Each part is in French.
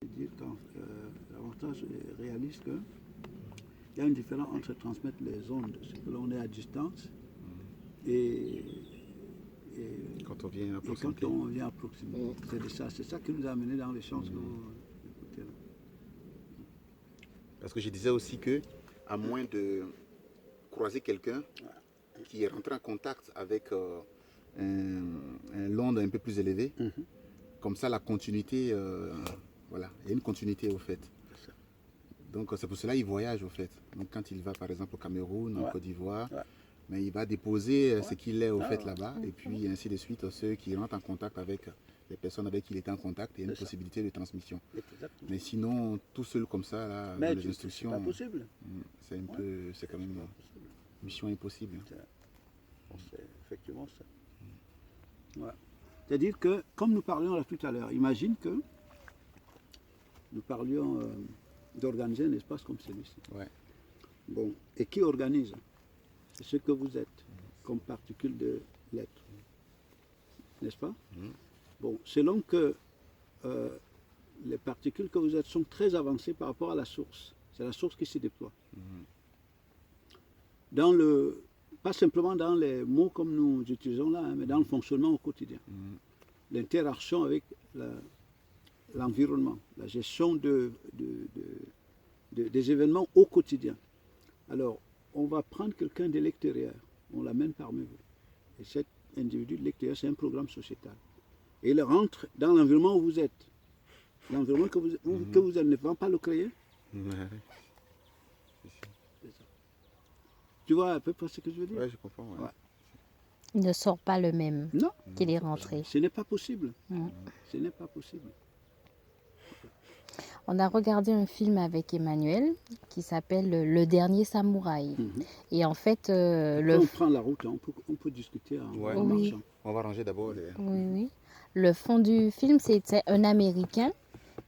dire quand l'avantage réalise qu'il y a une différence entre transmettre les ondes, ce que l'on est à distance, et quand on vient à et quand on vient à proximité. C'est ça qui nous a amené dans les chances que vous écoutez là. Parce que je disais aussi que, à moins de croiser quelqu'un qui est rentré en contact avec un l'onde un peu plus élevé, comme ça la continuité, voilà, il y a une continuité au fait. Donc c'est pour cela qu'il voyage au fait. Donc quand il va par exemple au Cameroun, en Côte d'Ivoire, mais il va déposer ce qu'il est au fait là-bas, et puis ainsi de suite, ceux qui rentrent en contact avec les personnes avec qui il était en contact, il y a une possibilité de transmission. Exactement. Mais sinon, tout seul comme ça, là, Mais dans les instructions, c'est pas possible. c'est un peu, c'est quand même une mission impossible. C'est effectivement ça. Ouais. C'est-à-dire que, comme nous parlions là tout à l'heure, imagine que nous parlions d'organiser un espace comme celui-ci. Ouais. Bon, et qui organise? C'est ce que vous êtes, comme particule de l'être. N'est-ce pas? Bon, selon que les particules que vous êtes sont très avancées par rapport à la source. C'est la source qui se déploie. Dans le, pas simplement dans les mots comme nous utilisons là, mais dans le fonctionnement au quotidien. L'interaction avec l'environnement, la gestion des événements au quotidien. Alors, on va prendre quelqu'un de l'extérieur, on l'amène parmi vous. Et cet individu de l'extérieur, c'est un programme sociétal. Et il rentre dans l'environnement où vous êtes. L'environnement que vous êtes, ne va pas le créer. Tu vois à peu près ce que je veux dire? Oui, je comprends. Ouais. Il ne sort pas le même Non, qu'il est rentré. ce n'est pas possible. Ce n'est pas possible. On a regardé un film avec Emmanuel qui s'appelle Le Dernier Samouraï. Et en fait, on prend la route, hein, on peut discuter en marchant. On va ranger d'abord les... Oui. Le fond du film, c'était un Américain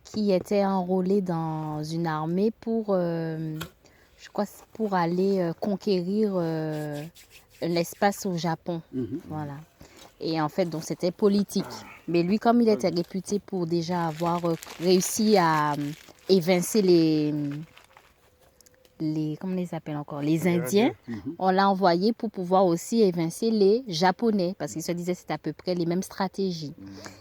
qui était enrôlé dans une armée pour, je crois, pour aller conquérir un espace au Japon. Voilà. Et en fait, donc c'était politique. Mais lui, comme il était réputé pour déjà avoir réussi à évincer les comment on les appelle encore, les Indiens, on l'a envoyé pour pouvoir aussi évincer les Japonais, parce qu'il se disait que c'était à peu près les mêmes stratégies.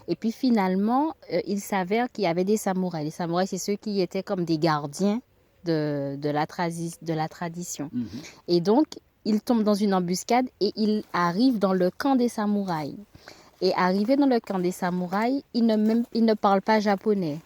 Et puis finalement, il s'avère qu'il y avait des samouraïs. Les samouraïs, c'est ceux qui étaient comme des gardiens de la tradition. Et donc, il tombe dans une embuscade et il arrive dans le camp des samouraïs. Et arrivé dans le camp des samouraïs, il ne parle pas japonais.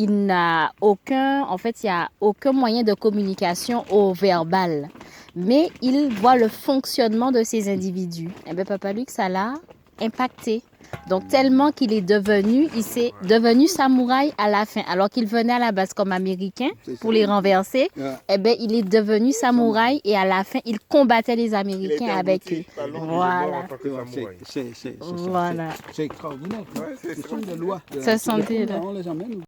Il n'a aucun, en fait, il n'y a aucun moyen de communication au verbal. Mais il voit le fonctionnement de ces individus. Et bien, Papa Luc, ça l'a impacté. Donc, tellement qu'il est devenu, il s'est devenu samouraï à la fin. Alors qu'il venait à la base comme américain pour les renverser, eh bien, il est devenu samouraï et à la fin, il combattait les Américains avec eux. Voilà. C'est extraordinaire. Ce sont des lois. Ce sont des lois. On les amène.